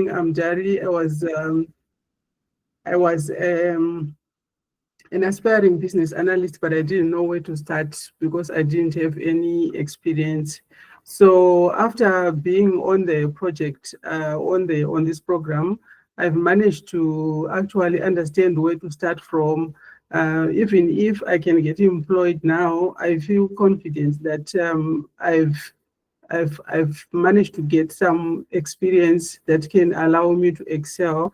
Amdari, I was an aspiring business analyst, but I didn't know where to start because I didn't have any experience. So after being on the project, on this program, I've managed to actually understand where to start from. Even if I can get employed now, I feel confident that I've managed to get some experience that can allow me to excel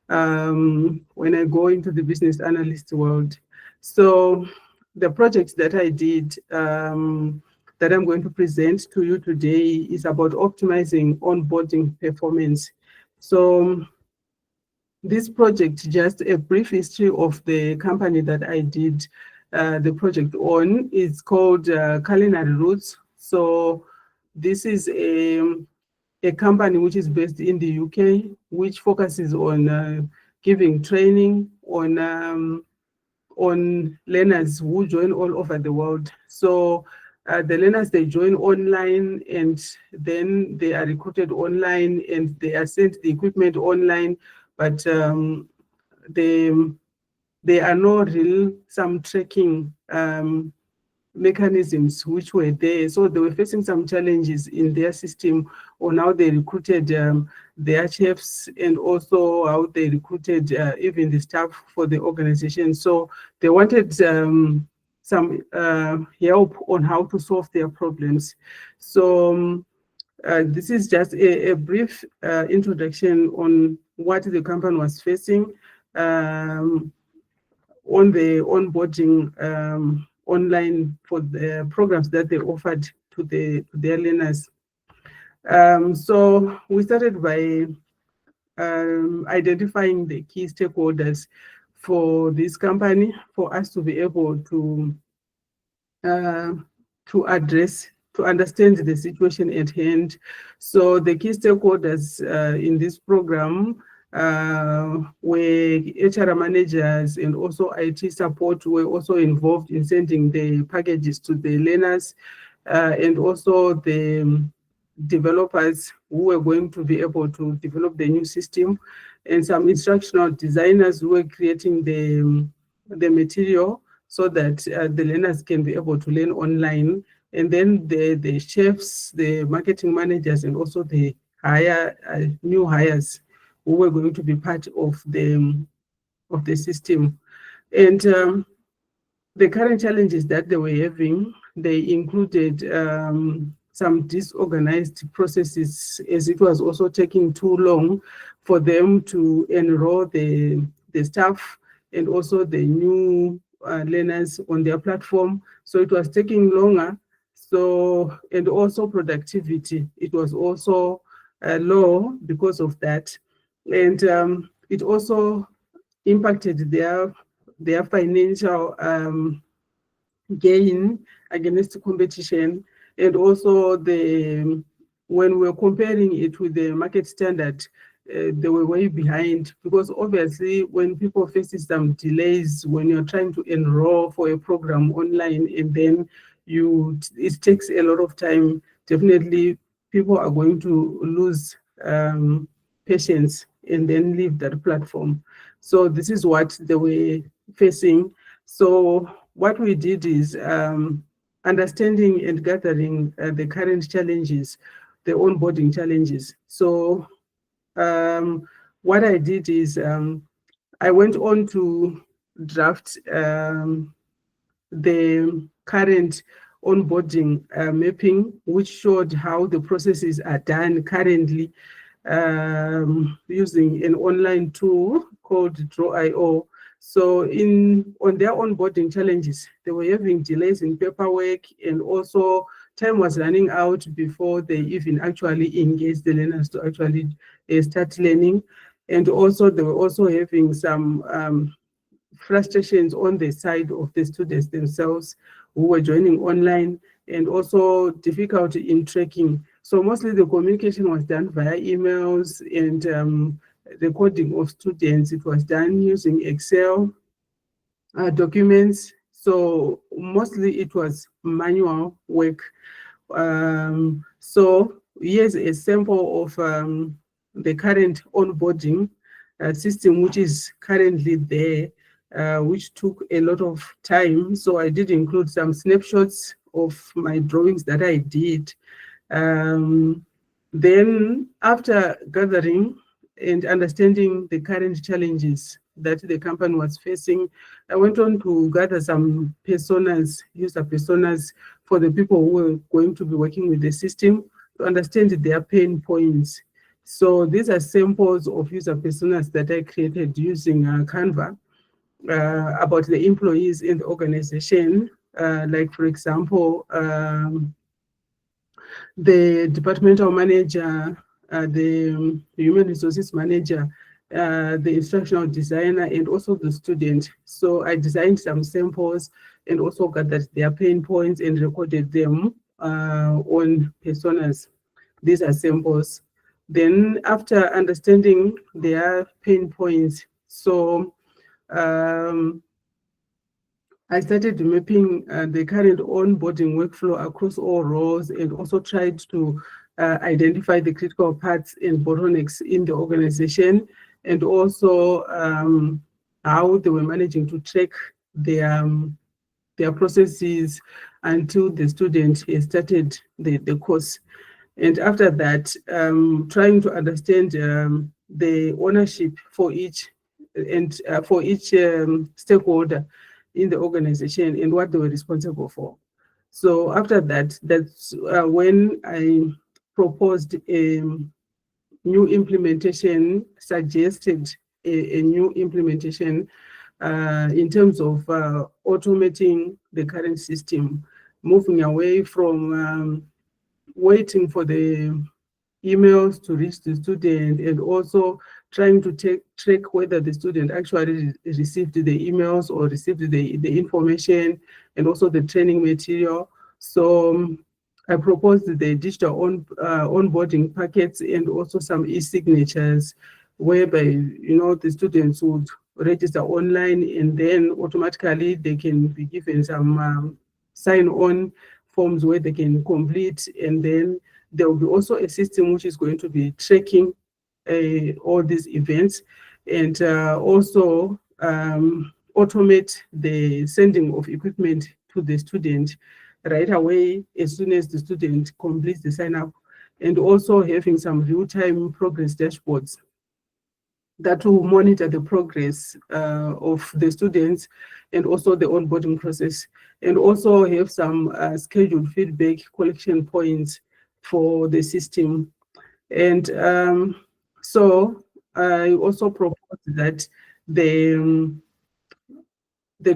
when I go into the business analyst world. So the project that I did that I'm going to present to you today is about optimizing onboarding performance. So this project, just a brief history of the company that I did the project on, is called Culinary Roots. So this is a company which is based in the UK, which focuses on giving training on learners who join all over the world. So the learners, they join online, and then they are recruited online, and they are sent the equipment online, but there are no real some tracking mechanisms which were there. So they were facing some challenges in their system on how they recruited their chefs, and also how they recruited even the staff for the organization. So they wanted some help on how to solve their problems. So this is just a brief introduction on what the company was facing on the onboarding online for the programs that they offered to their learners. So we started by identifying the key stakeholders for this company for us to be able to address, to understand the situation at hand. So the key stakeholders in this program where HR managers and also IT support were also involved in sending the packages to the learners, and also the developers who were going to be able to develop the new system, and some instructional designers who were creating the material so that the learners can be able to learn online, and then the chefs, the marketing managers, and also the new hires who were going to be part of the system. And the current challenges that they were having, they included some disorganized processes, as it was also taking too long for them to enroll the staff and also the new learners on their platform. So it was taking longer. So, and also productivity, it was also low because of that. And it also impacted their financial gain against competition, and also when we're comparing it with the market standard, they were way behind, because obviously when people face some delays when you're trying to enroll for a program online, and then it takes a lot of time, definitely people are going to lose patience and then leave that platform. So this is what they were facing. So what we did is understanding and gathering the current challenges, the onboarding challenges. So what I did is I went on to draft the current onboarding mapping, which showed how the processes are done currently using an online tool called Draw.io. So on their onboarding challenges, they were having delays in paperwork, and also time was running out before they even actually engaged the learners to actually start learning. And also they were also having some frustrations on the side of the students themselves who were joining online, and also difficulty in tracking. So mostly the communication was done via emails, and recording of students, it was done using Excel documents. So mostly it was manual work. So here's a sample of the current onboarding system, which is currently there, which took a lot of time. So I did include some snapshots of my drawings that I did. Then after gathering and understanding the current challenges that the company was facing, I went on to gather some personas, user personas, for the people who were going to be working with the system to understand their pain points. So these are samples of user personas that I created using Canva about the employees in the organization. Like, for example, the departmental manager, the human resources manager, the instructional designer, and also the student. So I designed some samples and also gathered their pain points and recorded them on personas. These are samples. Then after understanding their pain points, so I started mapping the current onboarding workflow across all roles and also tried to identify the critical parts and bottlenecks in the organization, and also how they were managing to track their processes until the student has started the course. And after that, trying to understand the ownership for each stakeholder in the organization and what they were responsible for. So after that, that's when I proposed a new implementation, suggested a new implementation in terms of automating the current system, moving away from waiting for the emails to reach the student, and also trying to track whether the student actually received the emails or received the information, and also the training material. So I proposed the digital onboarding packets and also some e-signatures, whereby the students would register online and then automatically they can be given some sign-on forms where they can complete, and then there will be also a system which is going to be tracking all these events, and also automate the sending of equipment to the student right away as soon as the student completes the sign up, and also having some real-time progress dashboards that will monitor the progress of the students and also the onboarding process, and also have some scheduled feedback collection points for the system. And so I also proposed that the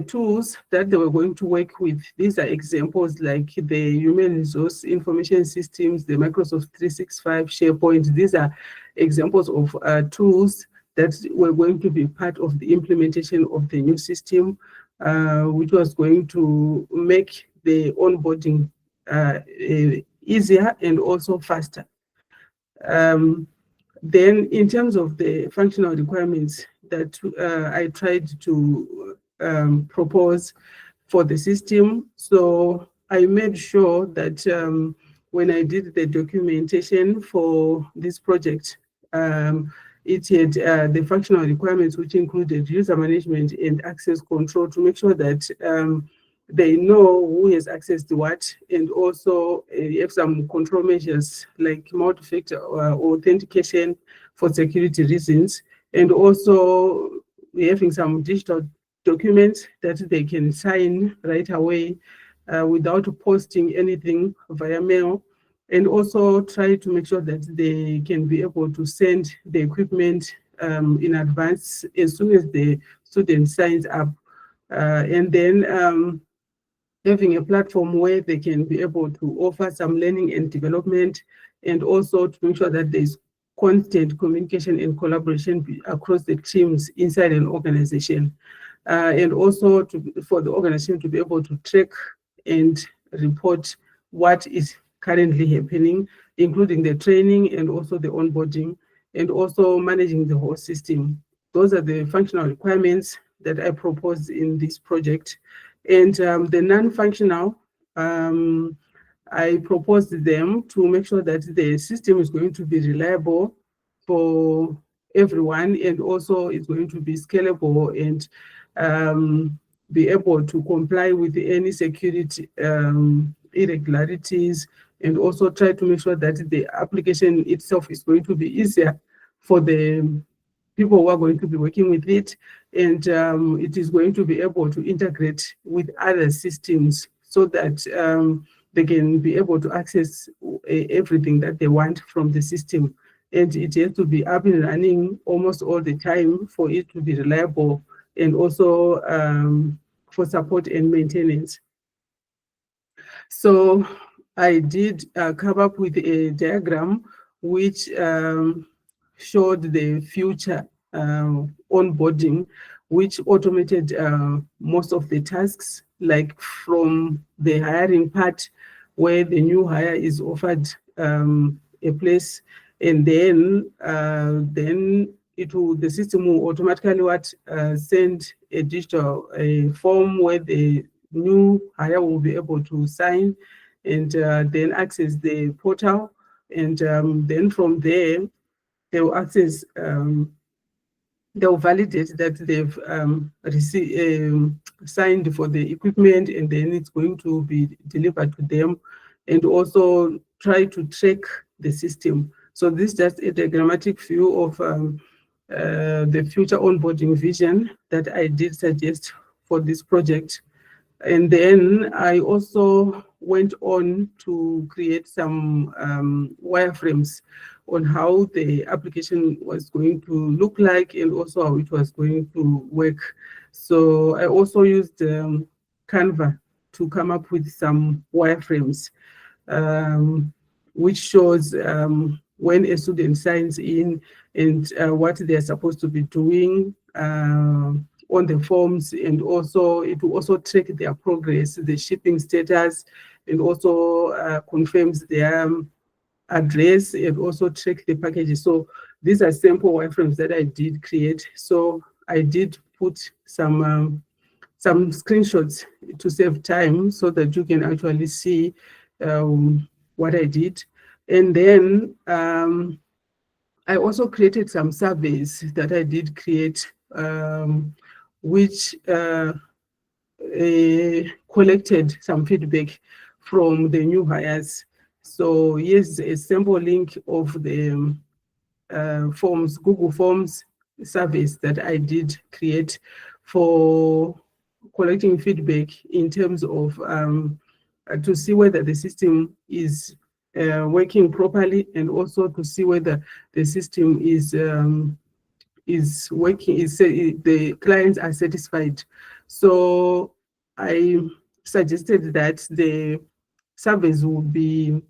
tools that they were going to work with, these are examples like the human resource information systems, the Microsoft 365, SharePoint. These are examples of tools that were going to be part of the implementation of the new system, which was going to make the onboarding easier and also faster. Then in terms of the functional requirements that I tried to propose for the system, so I made sure that when I did the documentation for this project, it had the functional requirements, which included user management and access control, to make sure that they know who has access to what, and also have some control measures like multi-factor authentication for security reasons, and also having some digital documents that they can sign right away without posting anything via mail, and also try to make sure that they can be able to send the equipment in advance as soon as the student signs up, and then having a platform where they can be able to offer some learning and development, and also to make sure that there's constant communication and collaboration across the teams inside an organization, and also for the organization to be able to track and report what is currently happening, including the training and also the onboarding, and also managing the whole system. Those are the functional requirements that I proposed in this project. And the non-functional, I proposed them to make sure that the system is going to be reliable for everyone, and also it's going to be scalable and be able to comply with any security irregularities, and also try to make sure that the application itself is going to be easier for the people who are going to be working with it, and it is going to be able to integrate with other systems so that they can be able to access everything that they want from the system. And it has to be up and running almost all the time for it to be reliable, and also for support and maintenance. So I did come up with a diagram which showed the future onboarding, which automated most of the tasks, like from the hiring part, where the new hire is offered a place, and then the system will automatically send a digital form where the new hire will be able to sign, and then access the portal, and then from there they will access they'll validate that they've signed for the equipment, and then it's going to be delivered to them, and also try to track the system. So this is just a diagrammatic view of the future onboarding vision that I did suggest for this project. And then I also went on to create some wireframes on how the application was going to look like, and also how it was going to work. So I also used Canva to come up with some wireframes, which shows when a student signs in, and what they're supposed to be doing on the forms, and also it will also track their progress, the shipping status, and also confirms their address, and also track the packages. So these are sample wireframes that I did create. So I did put some screenshots to save time so that you can actually see what I did. And then I also created some surveys that I did create, which collected some feedback from the new hires. So here's a sample link of the forms, Google Forms surveys that I did create for collecting feedback in terms of to see whether the system is working properly, and also to see whether the system is working, the clients are satisfied. So I suggested that the surveys will be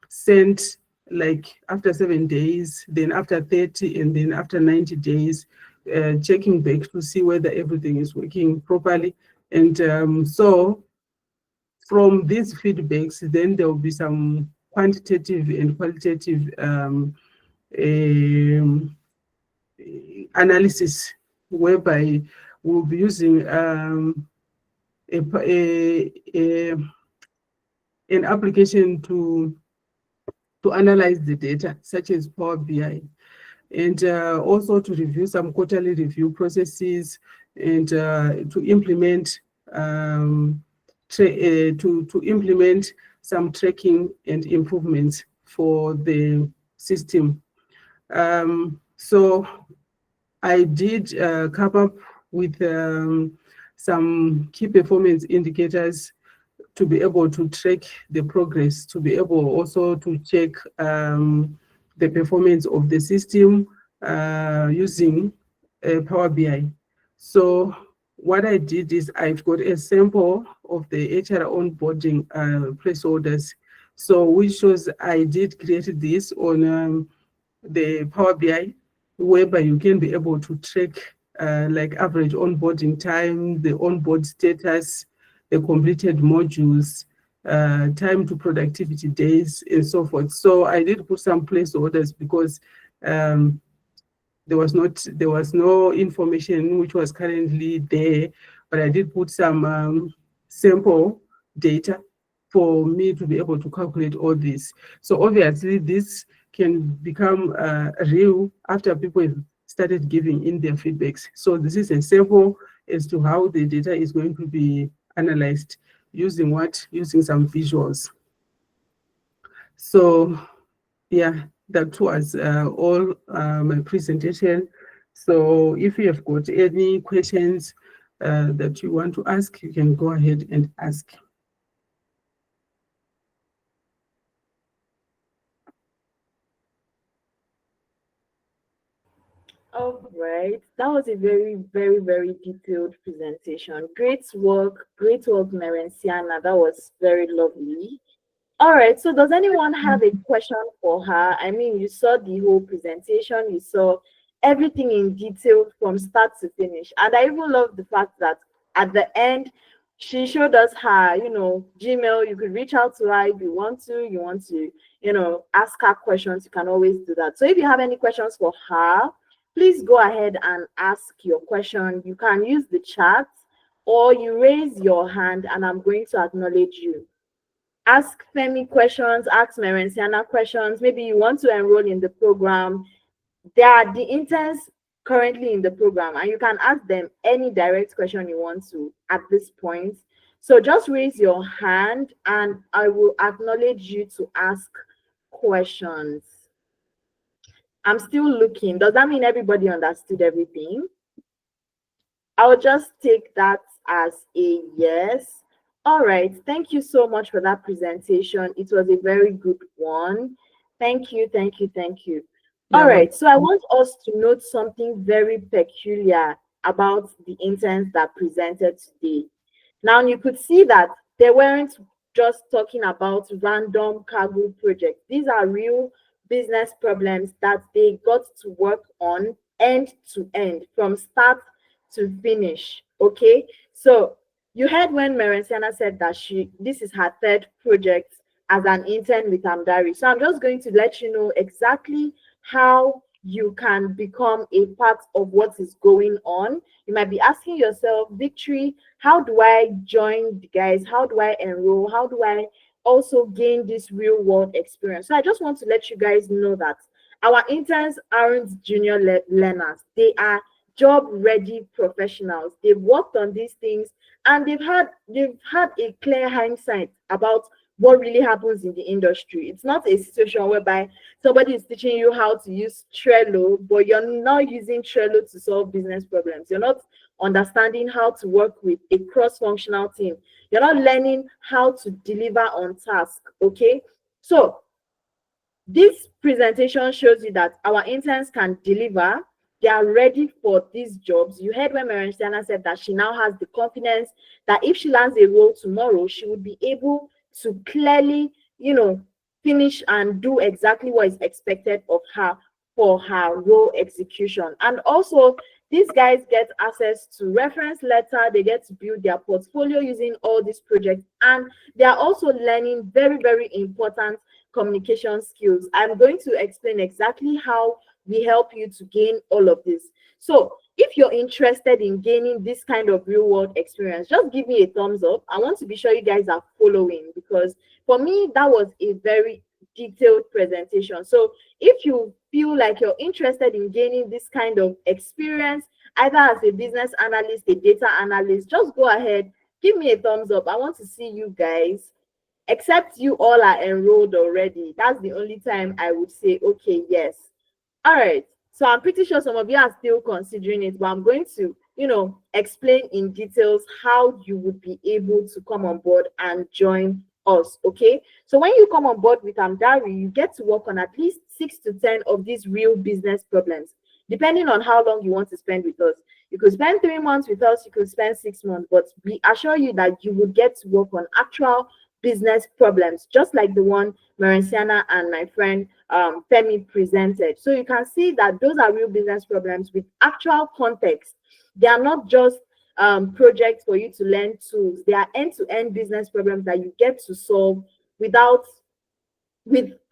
sent like after 7 days, then after 30, and then after 90 days, checking back to see whether everything is working properly. And so from these feedbacks, then there will be some quantitative and qualitative analysis, whereby we'll be using an application to analyze the data, such as Power BI, and also to review some quarterly review processes, and to implement some tracking and improvements for the system. So I did come up with some key performance indicators to be able to track the progress, to be able also to check the performance of the system using Power BI. So what I did is I've got a sample of the HR onboarding placeholders. So which shows I did create this on the Power BI, whereby you can be able to track like average onboarding time, the onboard status, the completed modules, time to productivity days, and so forth. So I did put some placeholders because there was no information which was currently there, but I did put some sample data for me to be able to calculate all this. So obviously this can become real after people have started giving in their feedbacks. So this is a sample as to how the data is going to be analyzed using what? Using some visuals. So yeah, that was all my presentation. So if you have got any questions that you want to ask, you can go ahead and ask. All right. That was a very, very, very detailed presentation. Great work, Merenciana. That was very lovely. All right. So, does anyone have a question for her? I mean, you saw the whole presentation, you saw everything in detail from start to finish. And I even love the fact that at the end, she showed us her, Gmail. You could reach out to her if you want to, ask her questions. You can always do that. So, if you have any questions for her, please go ahead and ask your question. You can use the chat or you raise your hand and I'm going to acknowledge you. Ask Femi questions, ask Merenciana questions. Maybe you want to enroll in the program. They are the interns currently in the program, and you can ask them any direct question you want to at this point. So just raise your hand and I will acknowledge you to ask questions. I'm still looking. Does that mean everybody understood everything? I'll just take that as a yes. All right. Thank you so much for that presentation. It was a very good one. Thank you, thank you, thank you. All Yeah, well, right. So I want us to note something very peculiar about the interns that presented today. Now you could see that they weren't just talking about random cargo projects. These are real business problems that they got to work on end to end from start to finish. Okay, so you heard when Merenciana said that this is her third project as an intern with Amdari. So I'm just going to let you know exactly how you can become a part of what is going on. You might be asking yourself, Victory, how do I join the guys? How do I enroll? How do I also gain this real world experience? So I just want to let you guys know that our interns aren't junior learners. They are job ready professionals. They've worked on these things and they've had a clear hindsight about what really happens in the industry. It's not a situation whereby somebody is teaching you how to use Trello, but you're not using Trello to solve business problems. You're not understanding how to work with a cross-functional team. You're not learning how to deliver on task. Okay, so this presentation shows you that our interns can deliver. They are ready for these jobs. You heard when Merenciana said that she now has the confidence that if she lands a role tomorrow, she would be able to clearly, finish and do exactly what is expected of her for her role execution. And also, these guys get access to reference letter. They get to build their portfolio using all these projects. And they are also learning very, very important communication skills. I'm going to explain exactly how we help you to gain all of this. So if you're interested in gaining this kind of real world experience, just give me a thumbs up. I want to be sure you guys are following, because for me, that was a very detailed presentation. So if you feel like you're interested in gaining this kind of experience, either as a business analyst, a data analyst, just go ahead, give me a thumbs up. I want to see you guys. Except you all are enrolled already. That's the only time I would say, okay, yes. All right. So I'm pretty sure some of you are still considering it, but I'm going to, explain in details how you would be able to come on board and join us. Okay. So when you come on board with Amdari, you get to work on at least 6 to 10 of these real business problems, depending on how long you want to spend with us. You could spend 3 months with us, you could spend 6 months, but we assure you that you would get to work on actual business problems, just like the one Merenciana and my friend Femi presented. So you can see that those are real business problems with actual context. They are not just projects for you to learn tools. They are end-to-end business problems that you get to solve with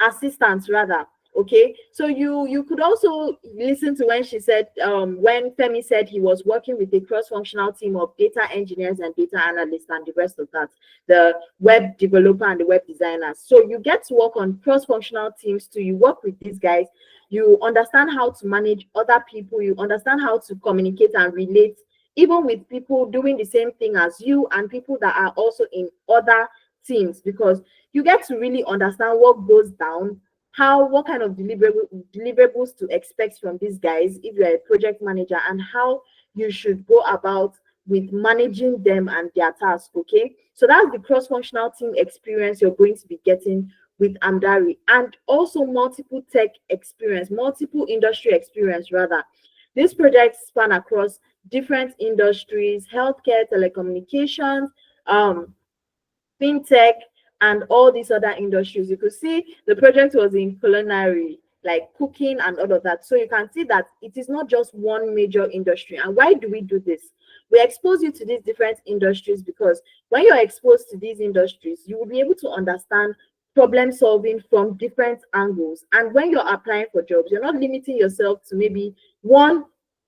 assistance rather. Okay, so you could also listen to when she said, when Femi said he was working with a cross-functional team of data engineers and data analysts and the rest of that, the web developer and the web designers. So you get to work on cross-functional teams too. You work with these guys, you understand how to manage other people, you understand how to communicate and relate even with people doing the same thing as you and people that are also in other teams, because you get to really understand what goes down, what kind of deliverables to expect from these guys if you're a project manager, and how you should go about with managing them and their task. Okay, so that's the cross-functional team experience you're going to be getting with Amdari, and also multiple tech experience, multiple industry experience rather. These projects span across different industries: healthcare, telecommunications, fintech, and all these other industries. You could see the project was in culinary, like cooking and all of that. So you can see that it is not just one major industry. And why do we do this? We expose you to these different industries because when you're exposed to these industries, you will be able to understand problem solving from different angles. And when you're applying for jobs, you're not limiting yourself to maybe one,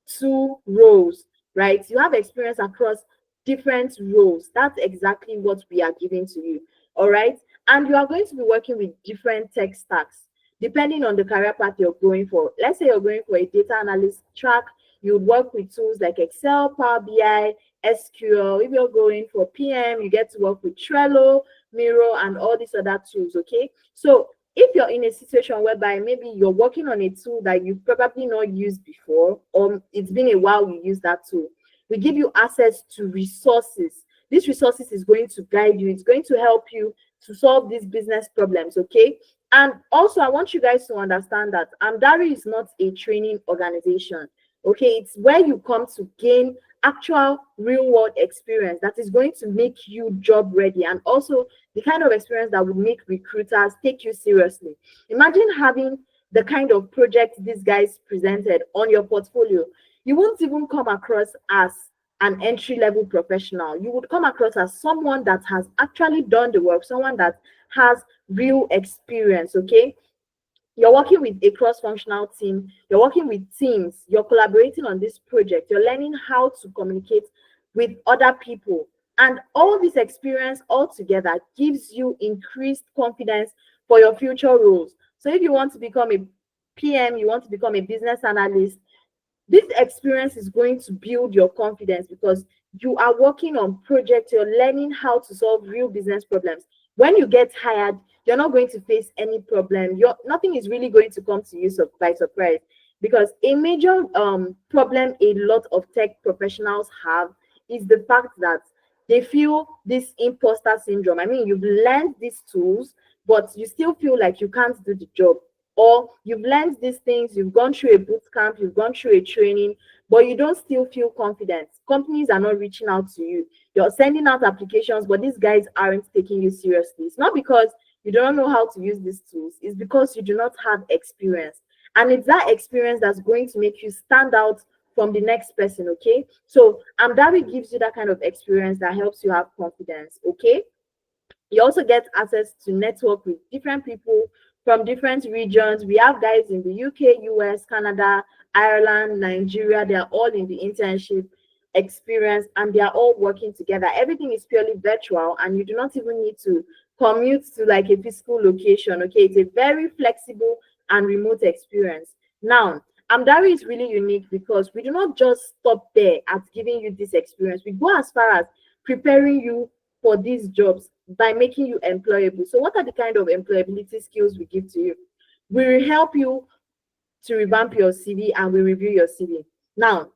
two roles, right? You have experience across different roles. That's exactly what we are giving to you. All right. And you are going to be working with different tech stacks depending on the career path you're going for. Let's say you're going for a data analyst track, you would work with tools like Excel, Power BI, SQL. If you're going for PM, you get to work with Trello, Miro, and all these other tools. Okay. So if you're in a situation whereby maybe you're working on a tool that you've probably not used before, or it's been a while you use that tool, we give you access to resources. This resources is going to guide you. It's going to help you to solve these business problems, okay? And also, I want you guys to understand that Amdari is not a training organization, okay? It's where you come to gain actual real-world experience that is going to make you job ready, and also the kind of experience that would make recruiters take you seriously. Imagine having the kind of project these guys presented on your portfolio. You won't even come across as an entry-level professional. You would come across as someone that has actually done the work, someone that has real experience, okay? You're working with a cross-functional team, you're working with teams, you're collaborating on this project, you're learning how to communicate with other people. And all this experience all together gives you increased confidence for your future roles. So if you want to become a PM, you want to become a business analyst, this experience is going to build your confidence because you are working on projects, you're learning how to solve real business problems. When you get hired, you're not going to face any problem. Nothing is really going to come to you by surprise, because a major problem a lot of tech professionals have is the fact that they feel this imposter syndrome. I mean, you've learned these tools, but you still feel like you can't do the job, or you've learned these things, you've gone through a boot camp, you've gone through a training, but you don't still feel confident. Companies are not reaching out to you. You're sending out applications, but these guys aren't taking you seriously. It's not because you don't know how to use these tools, it's because you do not have experience. And it's that experience that's going to make you stand out from the next person, okay? So Amdari gives you that kind of experience that helps you have confidence, okay? You also get access to network with different people from different regions. We have guys in the UK, US, Canada, Ireland, Nigeria. They are all in the internship experience and they are all working together. Everything is purely virtual and you do not even need to commute to like a physical location. Okay, it's a very flexible and remote experience. Now, Amdari is really unique because we do not just stop there at giving you this experience. We go as far as preparing you for these jobs by making you employable. So what are the kind of employability skills we give to you? We will help you to revamp your CV and we review your CV. Now,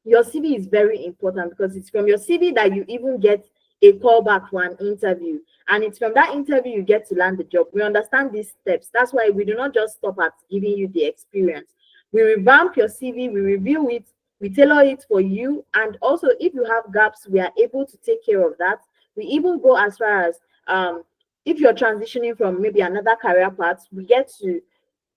your CV is very important because it's from your CV that you even get a callback for an interview. And it's from that interview you get to land the job. We understand these steps. That's why we do not just stop at giving you the experience. We revamp your CV, we review it, we tailor it for you. And also, if you have gaps, we are able to take care of that. We even go as far as if you're transitioning from maybe another career path, we get to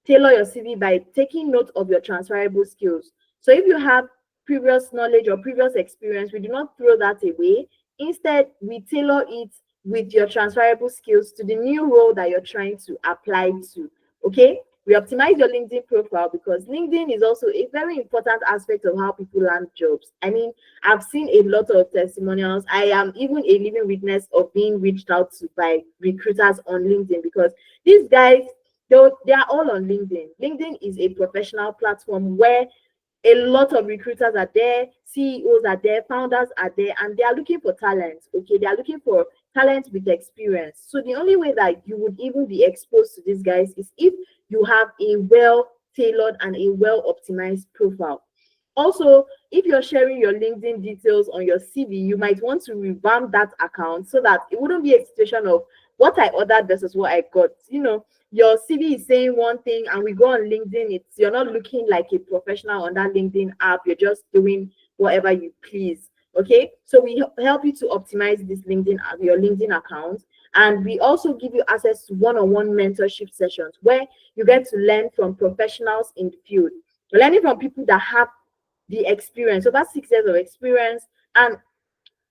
tailor your CV by taking note of your transferable skills. So if you have previous knowledge or previous experience, we do not throw that away. Instead, we tailor it with your transferable skills to the new role that you're trying to apply to. Okay? We optimize your LinkedIn profile because LinkedIn is also a very important aspect of how people land jobs. I mean, I've seen a lot of testimonials. I am even a living witness of being reached out to by recruiters on LinkedIn, because these guys, they are all on LinkedIn. LinkedIn is a professional platform where a lot of recruiters are there, CEOs are there, founders are there, and they are looking for talent. Okay, they are looking for talent with experience. So the only way that you would even be exposed to these guys is if you have a well tailored and a well optimized profile. Also, if you're sharing your LinkedIn details on your CV, you might want to revamp that account so that it wouldn't be a situation of what I ordered versus what I got. You know, your CV is saying one thing and we go on LinkedIn, it's you're not looking like a professional on that LinkedIn app, you're just doing whatever you please. Okay, so we help you to optimize this LinkedIn, your LinkedIn account, and we also give you access to one-on-one mentorship sessions where you get to learn from professionals in the field. You're learning from people that have the experience, over 6 years of experience, and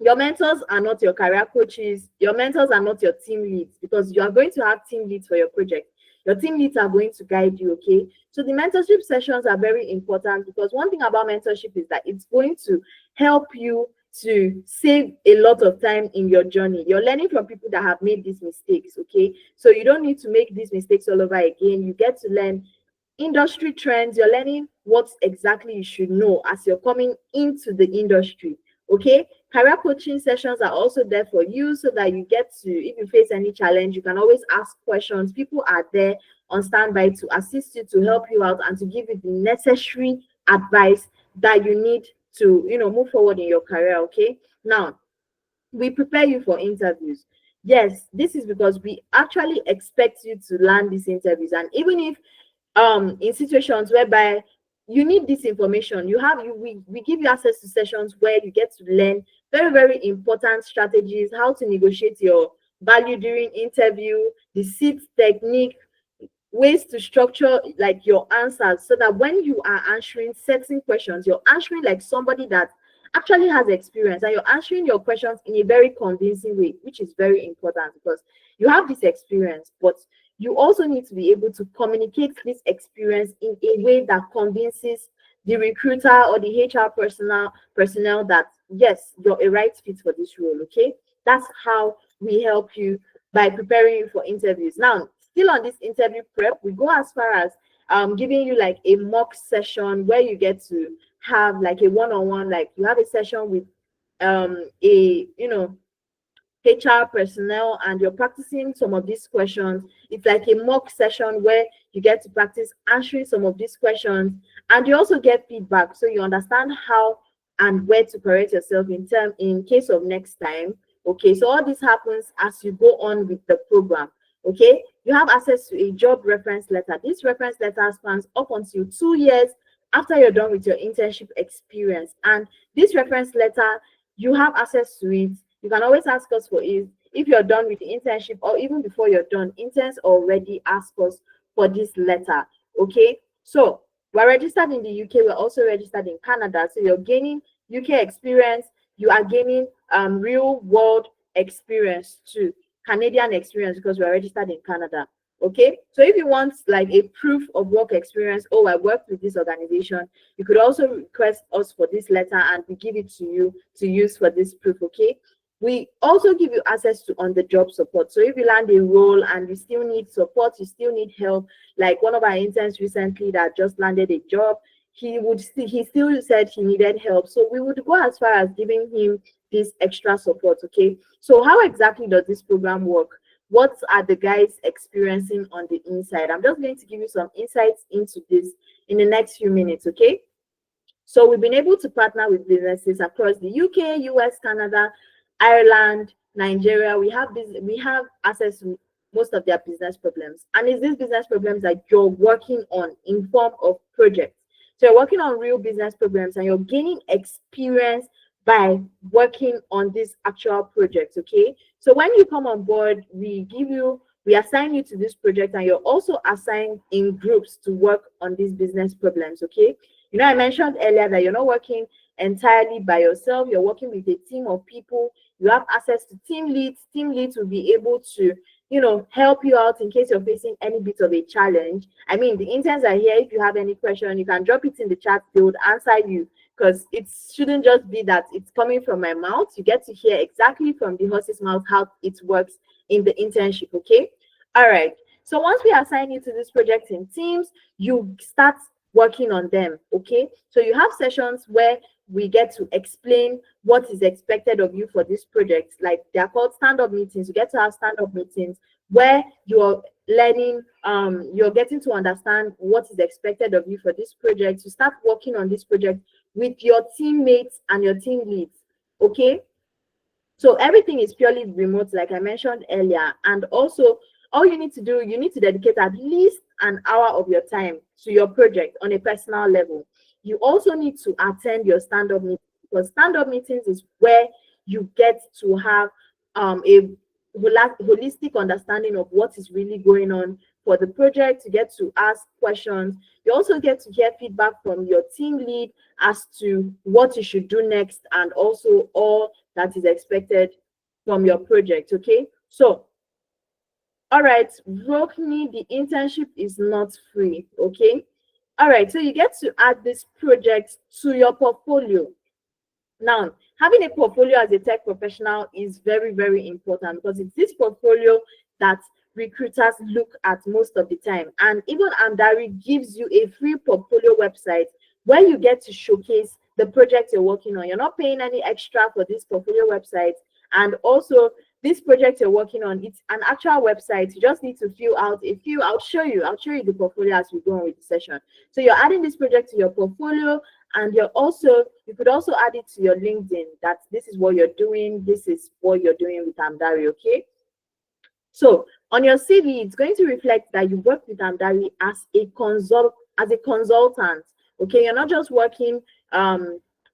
your mentors are not your career coaches, your mentors are not your team leads, because you are going to have team leads for your project. Your team leads are going to guide you. Okay, so the mentorship sessions are very important, because one thing about mentorship is that it's going to help you to save a lot of time in your journey. You're learning from people that have made these mistakes. Okay, so you don't need to make these mistakes all over again. You get to learn industry trends. You're learning what exactly you should know as you're coming into the industry. Okay, career coaching sessions are also there for you, so that you get to, if you face any challenge, you can always ask questions. People are there on standby to assist you, to help you out, and to give you the necessary advice that you need to, move forward in your career. Okay, now we prepare you for interviews. Yes, this is because we actually expect you to land these interviews. And even if in situations whereby you need this information, we give you access to sessions where you get to learn very, very important strategies, how to negotiate your value during interview, the seat technique, ways to structure like your answers, so that when you are answering certain questions, you're answering like somebody that actually has experience, and you're answering your questions in a very convincing way, which is very important, because you have this experience, but you also need to be able to communicate this experience in a way that convinces the recruiter or the HR personnel that yes, you're a right fit for this role. Okay, that's how we help you by preparing you for interviews. Now, still on this interview prep, we go as far as giving you like a mock session where you get to have like a one-on-one, like you have a session with a HR personnel, and you're practicing some of these questions. It's like a mock session where you get to practice answering some of these questions, and you also get feedback, so you understand how and where to correct yourself in case of next time. Okay, so all this happens as you go on with the program. Okay, you have access to a job reference letter. This reference letter spans up until 2 years after you're done with your internship experience, and this reference letter, you have access to it. You can always ask us for it if you're done with the internship, or even before you're done. Interns already ask us for this letter. Okay, so we're registered in the UK, we're also registered in Canada. So you're gaining UK experience, you are gaining real world experience too, Canadian experience, because we're registered in Canada. Okay, so if you want like a proof of work experience, oh, I worked with this organization, you could also request us for this letter and we give it to you to use for this proof. Okay, we also give you access to on-the-job support. So if you land a role and you still need support, you still need help, like one of our interns recently that just landed a job, he still said he needed help. So we would go as far as giving him this extra support. Okay, so how exactly does this program work? What are the guys experiencing on the inside? I'm just going to give you some insights into this in the next few minutes. Okay, so we've been able to partner with businesses across the UK, US, Canada, Ireland, Nigeria. We have access to most of their business problems, and it's these business problems that you're working on in form of projects. So you're working on real business problems, and you're gaining experience by working on these actual projects. Okay, so when you come on board, we assign you to this project, and you're also assigned in groups to work on these business problems. Okay, I mentioned earlier that you're not working entirely by yourself, you're working with a team of people. You have access to team leads. Team leads will be able to help you out in case you're facing any bit of a challenge. I mean, the interns are here. If you have any question, you can drop it in the chat. They would answer you, because it shouldn't just be that it's coming from my mouth. You get to hear exactly from the horse's mouth how it works in the internship. Okay. All right. So once we assign you to this project in teams, you start working on them. Okay. So you have sessions where we get to explain what is expected of you for this project. Like, they're called stand-up meetings. You get to have stand-up meetings where you're learning, you're getting to understand what is expected of you for this project. You start working on this project with your teammates and your team leads. Okay. So everything is purely remote, like I mentioned earlier. And also, all you need to do, you need to dedicate at least an hour of your time to your project on a personal level. You also need to attend your stand-up meetings, because stand-up meetings is where you get to have a holistic understanding of what is really going on for the project. You get to ask questions. You also get to hear feedback from your team lead as to what you should do next, and also all that is expected from your project. Okay, so all right, Rockney, the internship is not free. Okay, all right, so you get to add this project to your portfolio. Now, having a portfolio as a tech professional is very, very important, because it's this portfolio that recruiters look at most of the time. And even Amdari gives you a free portfolio website where you get to showcase the project you're working on. You're not paying any extra for this portfolio website. And also, this project you're working on, it's an actual website. You just need to fill out a few. I'll show you the portfolio as we go on with the session. So you're adding this project to your portfolio, and you could also add it to your LinkedIn, that this is what you're doing, this is what you're doing with Amdari. Okay, so on your CV, it's going to reflect that you work with Amdari as a consultant. Okay, you're not just working as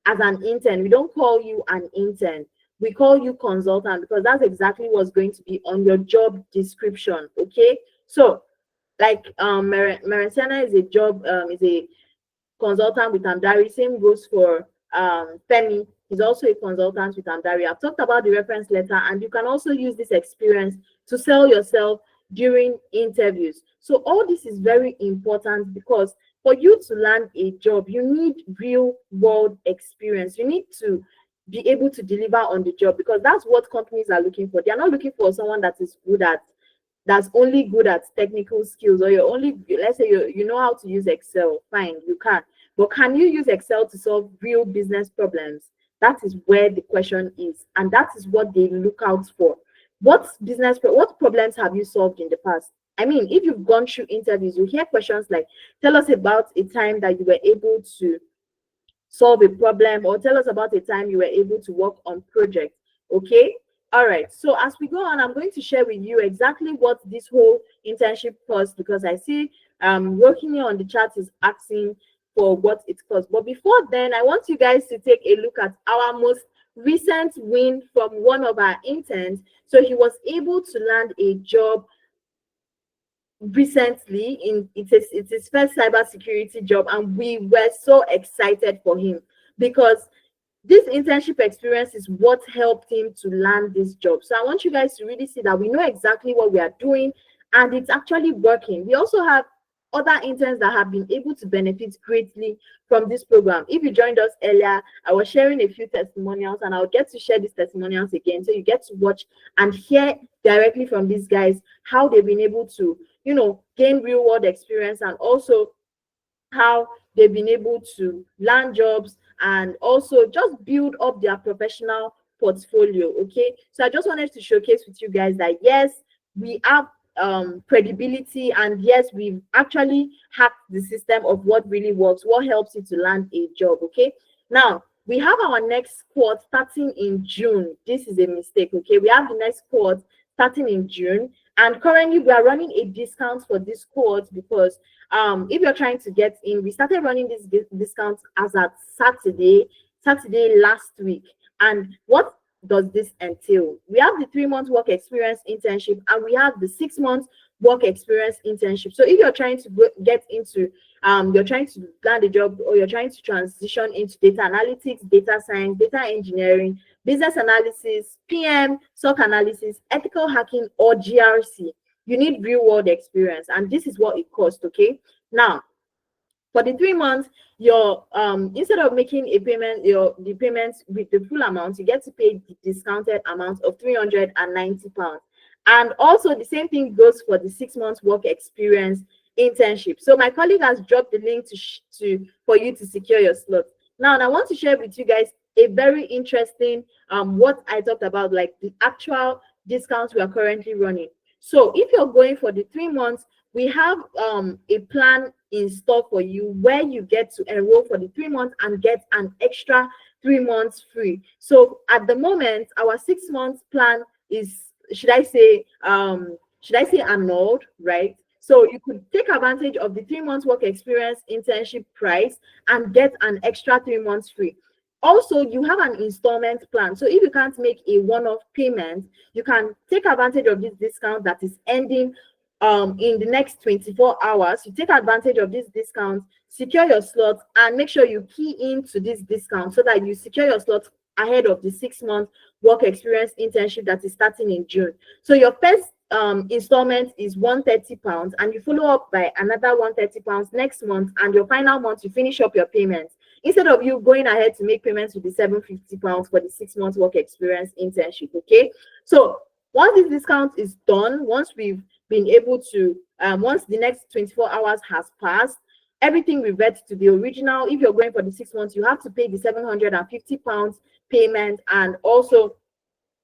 an intern. We don't call you an intern, we call you consultant, because that's exactly what's going to be on your job description. Okay, so like Maricena is a consultant with Amdari. Same goes for Femi. He's also a consultant with Amdari. I've talked about the reference letter, and you can also use this experience to sell yourself during interviews. So all this is very important, because for you to land a job, you need real world experience. You need to be able to deliver on the job, because that's what companies are looking for. They're not looking for someone that's only good at technical skills, or let's say you know how to use Excel. Fine, you can, but can you use Excel to solve real business problems? That is where the question is, and that is what they look out for. What problems have you solved in the past? I mean, if you've gone through interviews, you hear questions like, tell us about a time that you were able to solve a problem, or tell us about a time you were able to work on projects. Okay, all right, so as we go on, I'm going to share with you exactly what this whole internship costs, because I see working here on the chat is asking for what it costs. But before then, I want you guys to take a look at our most recent win from one of our interns. So he was able to land a job recently it's his first cybersecurity job, and we were so excited for him, because this internship experience is what helped him to land this job. So I want you guys to really see that we know exactly what we are doing, and it's actually working. We also have other interns that have been able to benefit greatly from this program. If you joined us earlier, I was sharing a few testimonials, and I'll get to share these testimonials again, so you get to watch and hear directly from these guys how they've been able to gain real world experience, and also how they've been able to land jobs, and also just build up their professional portfolio. Okay, so I just wanted to showcase with you guys that yes, we have credibility, and yes, we've actually hacked the system of what really works, what helps you to land a job. Okay, now we have our next cohort starting in June. This is a mistake. Okay, we have the next cohort starting in June, and currently we are running a discount for this cohort, because if you're trying to get in, we started running this discount as at Saturday last week. And what does this entail? We have the 3-month work experience internship, and we have the 6 months work experience internship. So if you're trying to get into you're trying to land a job, or you're trying to transition into data analytics, data science, data engineering, business analysis, PM, SOC analysis, ethical hacking, or GRC, you need real world experience, and this is what it costs. Okay, now for the 3 months, your instead of making a payment, the payments with the full amount, you get to pay the discounted amount of £390. And also the same thing goes for the 6 months work experience internship. So my colleague has dropped the link for you to secure your slot. Now, and I want to share with you guys a very interesting what I talked about, like the actual discounts we are currently running. So if you're going for the 3 months, we have a plan in store for you where you get to enroll for the 3 months and get an extra 3 months free. So at the moment, our 6 months plan is, should I say annulled, right? So you could take advantage of the 3 months work experience internship price and get an extra 3 months free. Also, you have an installment plan. So if you can't make a one-off payment, you can take advantage of this discount that is ending in the next 24 hours. You take advantage of this discount, secure your slot, and make sure you key into this discount so that you secure your slot ahead of the 6 month work experience internship that is starting in June. So your first installment is £130, and you follow up by another £130 next month, and your final month you finish up your payments instead of you going ahead to make payments with the £750 for the 6 months work experience internship. Okay, so once this discount is done, once we've been able to once the next 24 hours has passed, everything reverts to the original. If you're going for the 6 months, you have to pay the £750 payment, and also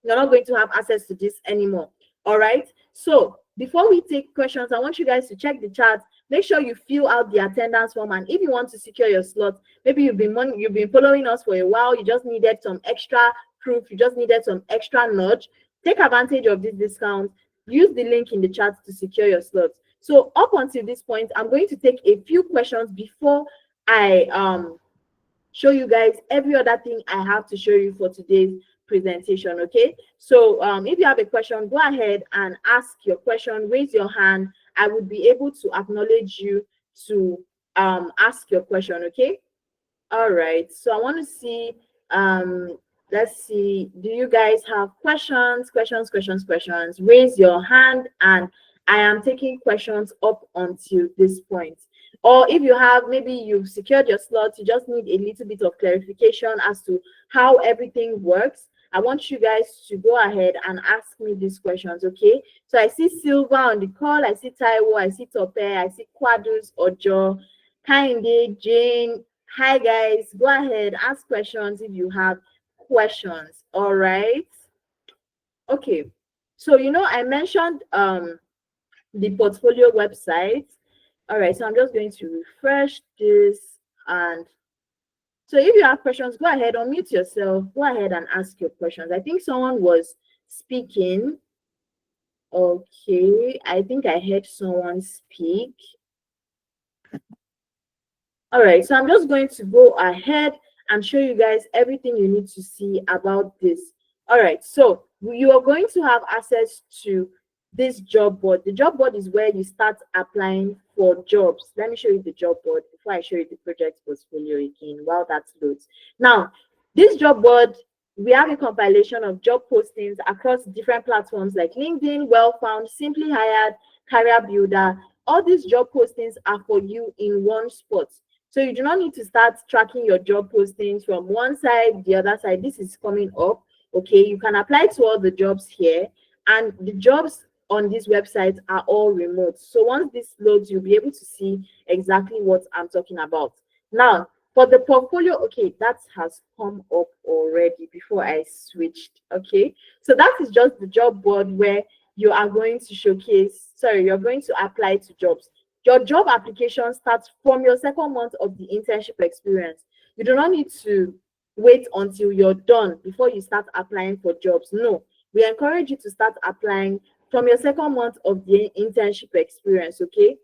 you're not going to have access to this anymore. All right, so before we take questions, I want you guys to check the chat. Make sure you fill out the attendance form, and if you want to secure your slot, maybe you've been following us for a while, you just needed some extra proof, you just needed some extra nudge, take advantage of this discount. Use the link in the chat to secure your slots. So up until this point, I'm going to take a few questions before I show you guys every other thing I have to show you for today's presentation. Okay, so if you have a question, go ahead and ask your question. Raise your hand. I would be able to acknowledge you to ask your question. Okay, all right, so I want to see let's see, do you guys have questions? Raise your hand, and I am taking questions up until this point. Or if you have, maybe you've secured your slot, you just need a little bit of clarification as to how everything works, I want you guys to go ahead and ask me these questions. Okay, so I see Silva on the call, I see Taiwo, I see Tope, I see Quadus, Ojo, Kainde, Jane. Hi guys, go ahead, ask questions if you have questions. All right, okay, so I mentioned the portfolio website. All right, so I'm just going to refresh this, and so if you have questions, go ahead, unmute yourself, go ahead and ask your questions. I think someone was speaking. Okay, I think I heard someone speak. All right, so I'm just going to go ahead and show you guys everything you need to see about this. All right, so you are going to have access to this job board. The job board is where you start applying for jobs. Let me show you the job board before I show you the project portfolio again while that loads. Now, this job board, we have a compilation of job postings across different platforms like LinkedIn, Wellfound, Simply Hired, Career Builder. All these job postings are for you in one spot. So you do not need to start tracking your job postings from one side, the other side. This is coming up. Okay, you can apply to all the jobs here, and the jobs on this website are all remote. So once this loads, you'll be able to see exactly what I'm talking about. Now, for the portfolio, okay, that has come up already before I switched. Okay, so that is just the job board where you are going to showcase, you're going to apply to jobs. Your job application starts from your second month of the internship experience. You do not need to wait until you're done before you start applying for jobs. No, we encourage you to start applying from your second month of the internship experience. Okay,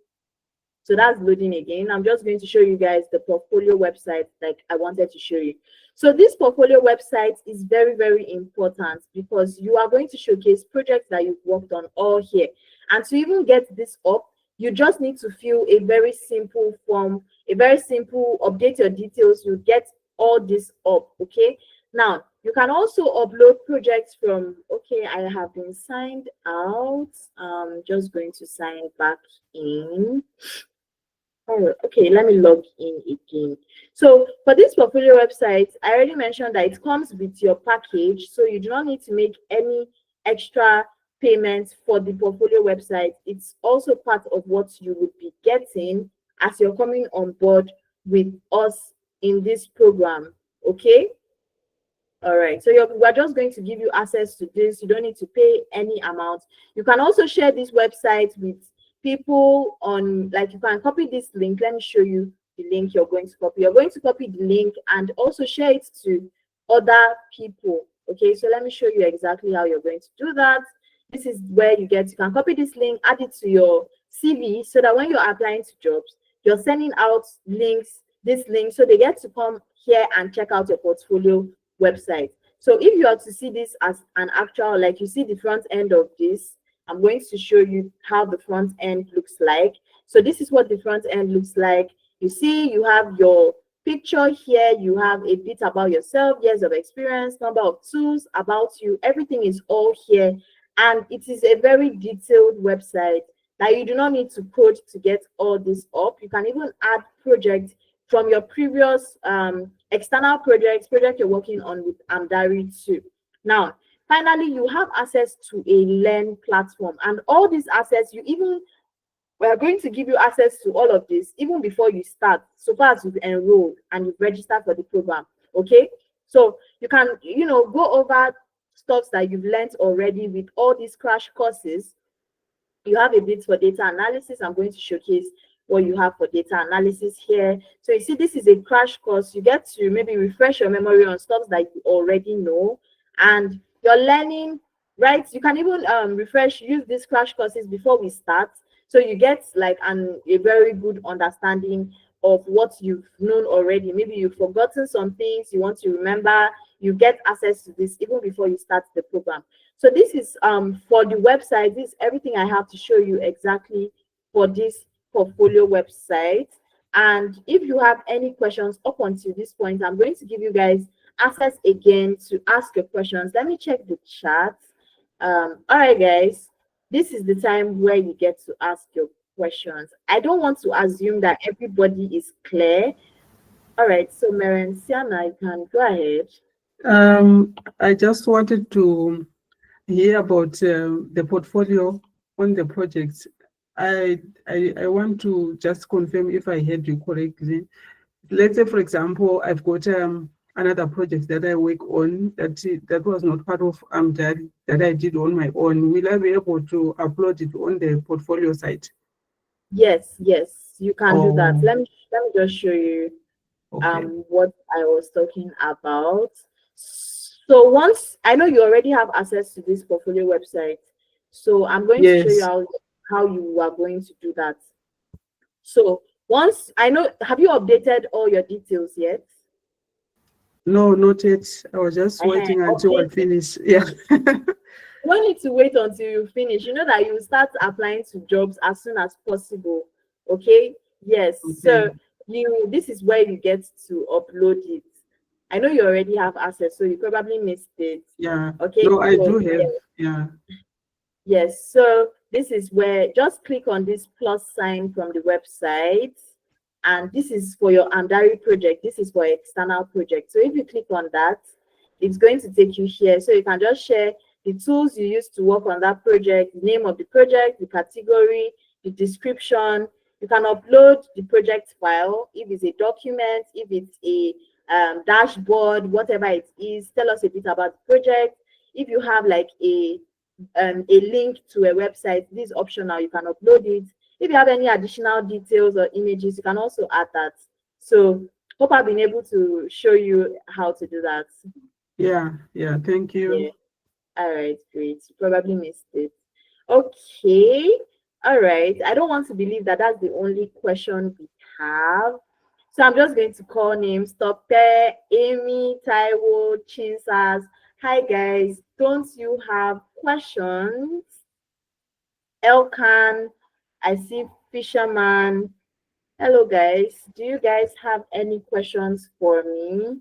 so that's loading again. I'm just going to show you guys the portfolio website like I wanted to show you. So this portfolio website is very, very important because you are going to showcase projects that you've worked on all here. And to even get this up, You just need to fill a very simple form, a very simple update your details. You get all this up. Okay, now you can also upload projects from, okay, I have been signed out. Just going to sign back in. Oh, okay, let me log in again. So for this portfolio website, I already mentioned that it comes with your package, so you do not need to make any extra payments for the portfolio website. It's also part of what you would be getting as you're coming on board with us in this program. Okay. All right, so we're just going to give you access to this. You don't need to pay any amount. You can also share this website with people on, like, you can copy this link. Let me show you the link you're going to copy. You're going to copy the link and also share it to other people. Okay, so let me show you exactly how you're going to do that. This is where you can copy this link, add it to your CV, so that when you're applying to jobs, you're sending out this link, so they get to come here and check out your portfolio website. So if you are to see this as an actual, like you see the front end of this, I'm going to show you how the front end looks like. So this is what the front end looks like. You see, you have your picture here, you have a bit about yourself, years of experience, number of tools, about you, everything is all here. And it is a very detailed website that you do not need to code to get all this up. You can even add projects from your previous external project you're working on with Amdari too. Now, finally, you have access to a Learn platform, and all these assets, we are going to give you access to all of this even before you start, so far as you've enrolled and you've registered for the program. Okay, so you can, go over stuff that you've learned already with all these crash courses. You have a bit for data analysis. I'm going to showcase what you have for data analysis here. So you see, this is a crash course. You get to maybe refresh your memory on stuff that you already know, and you're learning, right? You can even use these crash courses before we start, so you get like a very good understanding of what you've known already. Maybe you've forgotten some things you want to remember. You get access to this even before you start the program. So this is for the website. This is everything I have to show you exactly for this portfolio website. And if you have any questions up until this point, I'm going to give you guys access again to ask your questions. Let me check the chat. All right, guys, this is the time where you get to ask your questions. I don't want to assume that everybody is clear. All right, so Siana, you can go ahead. I just wanted to hear about the portfolio on the projects. I want to just confirm if I heard you correctly. Let's say, for example, I've got another project that I work on that was not part of Amdari, that I did on my own. Will I be able to upload it on the portfolio site? Yes, you can do that. Let me just show you what I was talking about. So once I know you already have access to this portfolio website, so I'm going to show you how you are going to do that. So once I know, have you updated all your details yet? No, not yet. I was just waiting until I finish. Yeah. You don't need to wait until you finish. You know that you start applying to jobs as soon as possible. Okay. Yes. Okay. So this is where you get to upload it. I know you already have access, so you probably missed it. Yeah. Okay. No, I do have. Yeah. Yes. So this is where just click on this plus sign from the website. And this is for your Amdari project. This is for external project. So if you click on that, it's going to take you here. So you can just share the tools you use to work on that project, the name of the project, the category, the description. You can upload the project file if it's a document, if it's a dashboard, whatever it is. Tell us a bit about the project. If you have like a link to a website, this is optional. You can upload it. If you have any additional details or images, you can also add that. So hope I've been able to show you how to do that. Yeah, thank you. Yeah. All right, great. You probably missed it. Okay. All right. I don't want to believe that that's the only question we have. So I'm just going to call names. Tope, Amy, Taiwo, Chinsas. Hi guys. Don't you have questions? Elkan, I see Fisherman. Hello, guys. Do you guys have any questions for me?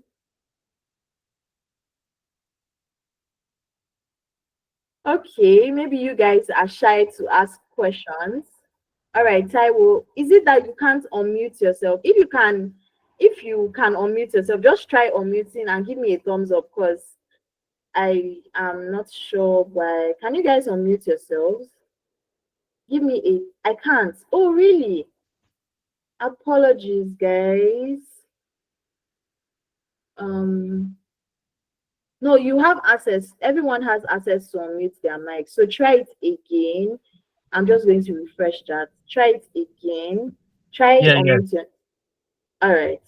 Okay, maybe you guys are shy to ask questions. All right, Taiwo, is it that you can't unmute yourself? If you can unmute yourself, just try unmuting and give me a thumbs up because I am not sure why. Can you guys unmute yourselves? Give me I can't. Oh, really? Apologies, guys. No, you have access. Everyone has access to unmute their mic. So try it again. I'm just going to refresh that. Try it again. Try Yeah, yeah. unmute your. All right.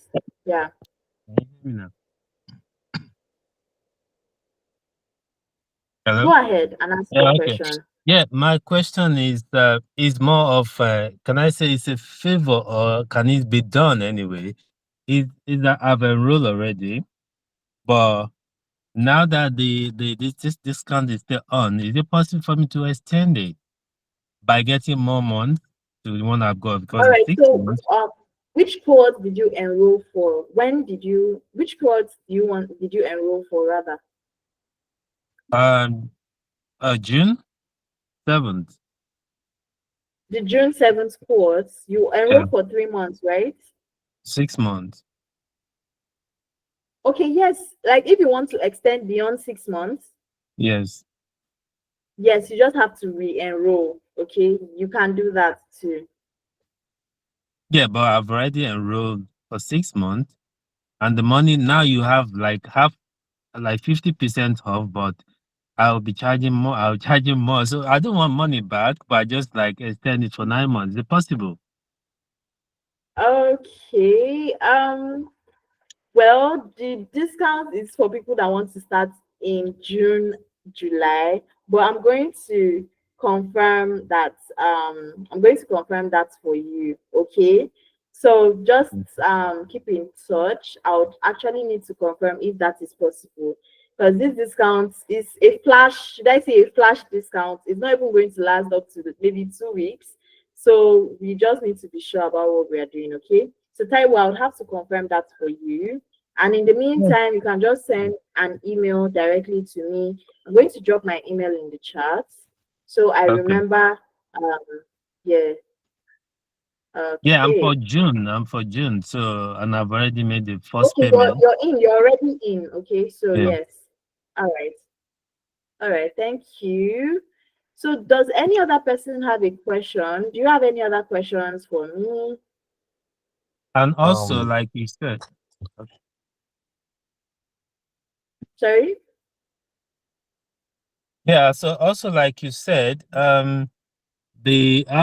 Yeah. Hello? Go ahead and ask your Yeah, okay. question. Yeah, my question is more of can I say it's a favor or can it be done anyway? Is that I've enrolled already, but now that this discount is still on, is it possible for me to extend it by getting more months to the one I've got because All it's right. six So, months? which cohort did you enroll for? Which cohort did you enroll for rather? Um, June 7th. The June 7th cohort, you Yeah, enrolled for 3 months, right? 6 months. Okay, yes. Like if you want to extend beyond 6 months, Yes. yes, you just have to re-enroll. Okay, you can do that too. Yeah, but I've already enrolled for 6 months, and the money now you have like half, like 50% off, but I'll be charging more. I'll charge you more. So I don't want money back, but I just like extend it for 9 months. Is it possible? Okay. Well, the discount is for people that want to start in June, July, but I'm going to confirm that for you. Okay. So just keep in touch. I would actually need to confirm if that is possible. Because this discount is a flash, should I say a flash discount? It's not even going to last up to maybe 2 weeks. So we just need to be sure about what we are doing, okay? So Taiwo, I would have to confirm that for you. And in the Yes. meantime, you can just send an email directly to me. I'm going to drop my email in the chat. So I Okay. remember, yeah, Yeah, I'm okay. for June. I'm for June. So, and I've already made the first Okay, payment. you're already in. Okay, so Yeah. yes. All right. All right, thank you. So does any other person have a question? Do you have any other questions for me? And also, like you said, Sorry? yeah. So also, like you said, how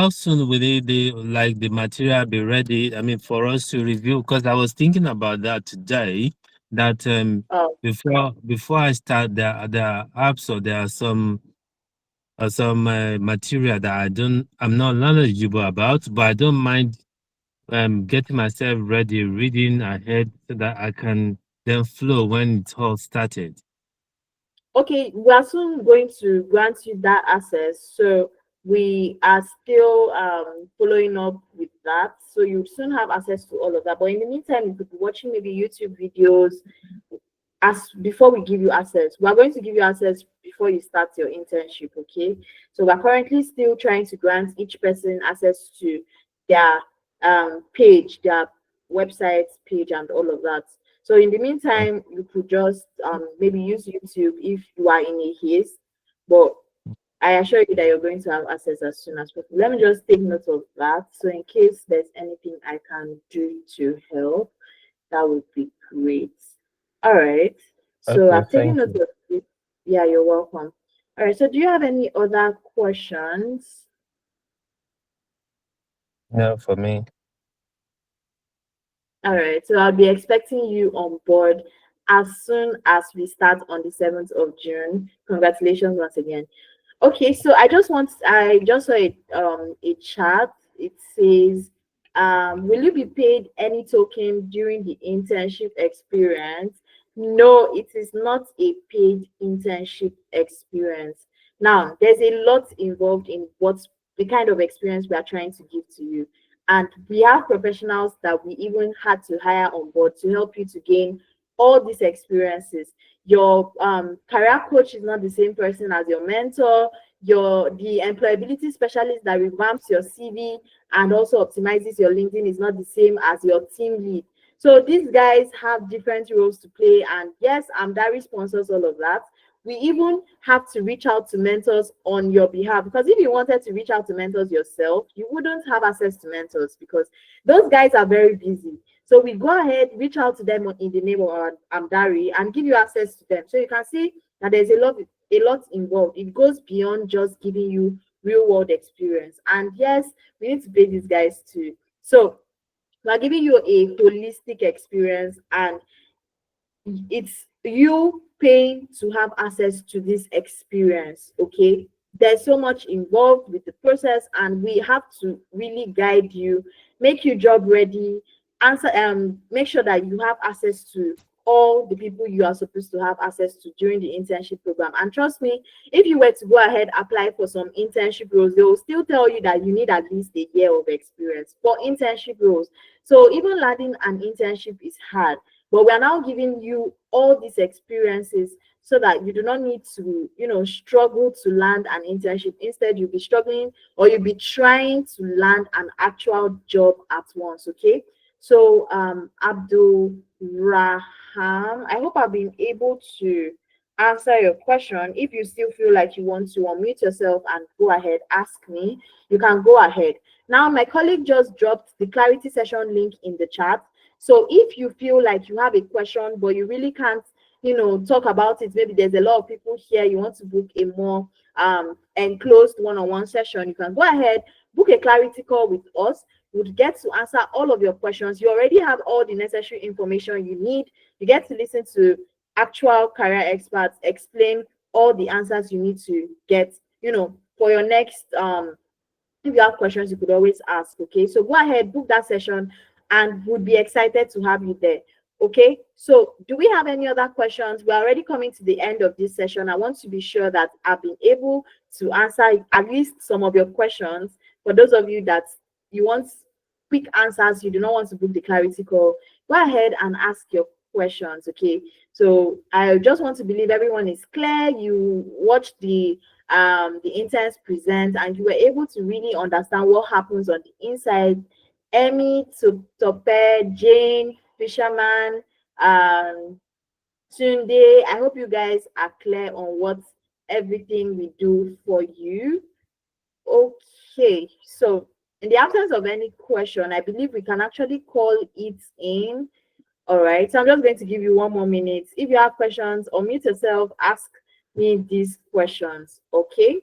soon will the like the material be ready? I mean, for us to review, because I was thinking about that today. That Oh, before I start, the apps, or there are some material that I'm not knowledgeable about, but I don't mind getting myself ready, reading ahead so that I can then flow when it's all started. okay, we are soon going to grant you that access. So we are still following up with that. So you soon have access to all of that. But in the meantime, you could be watching maybe YouTube videos as before we give you access. We are going to give you access before you start your internship, okay? So we're currently still trying to grant each person access to their page, their website page, and all of that. So in the meantime, you could just maybe use YouTube if you are in a haste, but I assure you that you're going to have access as soon as possible. Let me just take note of that. So in case there's anything I can do to help, that would be great. All right. So Okay, I've taken thank note you. of it. Yeah, you're welcome. All right. So do you have any other questions? No, for me. All right. So I'll be expecting you on board as soon as we start on the 7th of June. Congratulations once again. Okay, so I just saw a chat. It says, will you be paid any token during the internship experience? No, it is not a paid internship experience. Now, there's a lot involved in what the kind of experience we are trying to give to you. And we have professionals that we even had to hire on board to help you to gain all these experiences. Your career coach is not the same person as your mentor. The employability specialist that revamps your CV and also optimizes your LinkedIn is not the same as your team lead. So these guys have different roles to play. And yes, Amdari sponsors all of that. We even have to reach out to mentors on your behalf, because if you wanted to reach out to mentors yourself, you wouldn't have access to mentors because those guys are very busy. So we go ahead, reach out to them in the name of Amdari and give you access to them. So you can see that there's a lot involved. It goes beyond just giving you real world experience. And yes, we need to pay these guys too. So we're giving you a holistic experience, and it's you paying to have access to this experience. Okay, there's so much involved with the process, and we have to really guide you, make you job ready, make sure that you have access to all the people you are supposed to have access to during the internship program. And trust me, if you were to go ahead apply for some internship roles, they will still tell you that you need at least a year of experience for internship roles. So even landing an internship is hard, but we are now giving you all these experiences so that you do not need to, struggle to land an internship. Instead, you'll be struggling, or you'll be trying to land an actual job at once. Okay. So, Abdul Raham, I hope I've been able to answer your question. If you still feel like you want to unmute yourself and go ahead, ask me, you can go ahead. Now, my colleague just dropped the clarity session link in the chat. So if you feel like you have a question, but you really can't, talk about it, maybe there's a lot of people here, you want to book a more enclosed one-on-one session, you can go ahead, book a clarity call with us. We'll get to answer all of your questions. You already have all the necessary information you need. You get to listen to actual career experts explain all the answers you need to get, for your next if you have questions, you could always ask. Okay, so go ahead, book that session, and would be excited to have you there. Okay, so do we have any other questions? We're already coming to the end of this session. I want to be sure that I've been able to answer at least some of your questions. For those of you that you want quick answers, you do not want to book the clarity call, go ahead and ask your questions. Okay, so I just want to believe everyone is clear. You watched the interns present and you were able to really understand what happens on the inside. Emmy, Tope, Jane, Fisherman, Tunde, I hope you guys are clear on what everything we do for you. Okay, so in the absence of any question, I believe we can actually call it in. All right, so I'm just going to give you 1 more minute. If you have questions, unmute yourself, ask me these questions. Okay.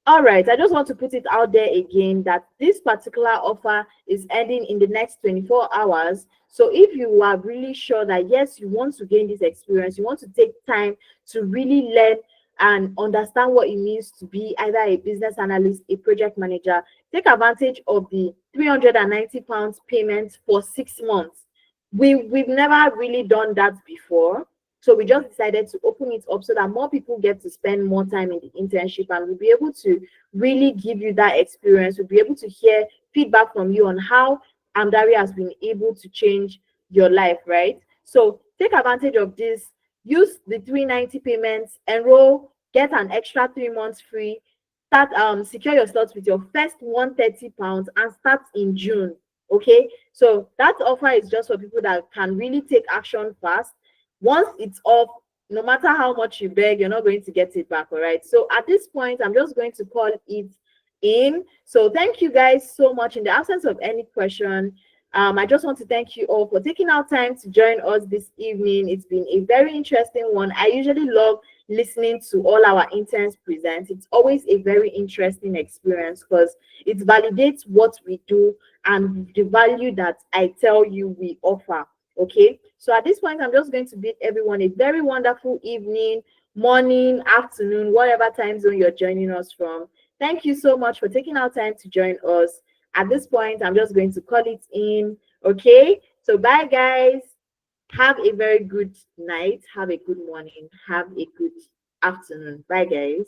All right, I just want to put it out there again that this particular offer is ending in the next 24 hours. So if you are really sure that yes, you want to gain this experience, you want to take time to really learn and understand what it means to be either a business analyst, a project manager, take advantage of the £390 payment for 6 months. We've never really done that before. So we just decided to open it up so that more people get to spend more time in the internship, and we'll be able to really give you that experience. We'll be able to hear feedback from you on how Amdari has been able to change your life, right? So take advantage of this. Use the 390 payments, enroll, get an extra 3 months free, start secure your slots with your first £130 and start in June. Okay, so that offer is just for people that can really take action fast. Once it's off, no matter how much you beg, you're not going to get it back. All right, so at this point I'm just going to call it in. So thank you guys so much. In the absence of any question, I just want to thank you all for taking out time to join us this evening. It's been a very interesting one. I usually love listening to all our interns present. It's always a very interesting experience because it validates what we do and the value that I tell you we offer. Okay, so at this point I'm just going to bid everyone a very wonderful evening, morning, afternoon, whatever time zone you're joining us from. Thank you so much for taking our time to join us. At this point I'm just going to call it in. Okay, so bye guys, have a very good night, have a good morning, have a good afternoon. Bye guys.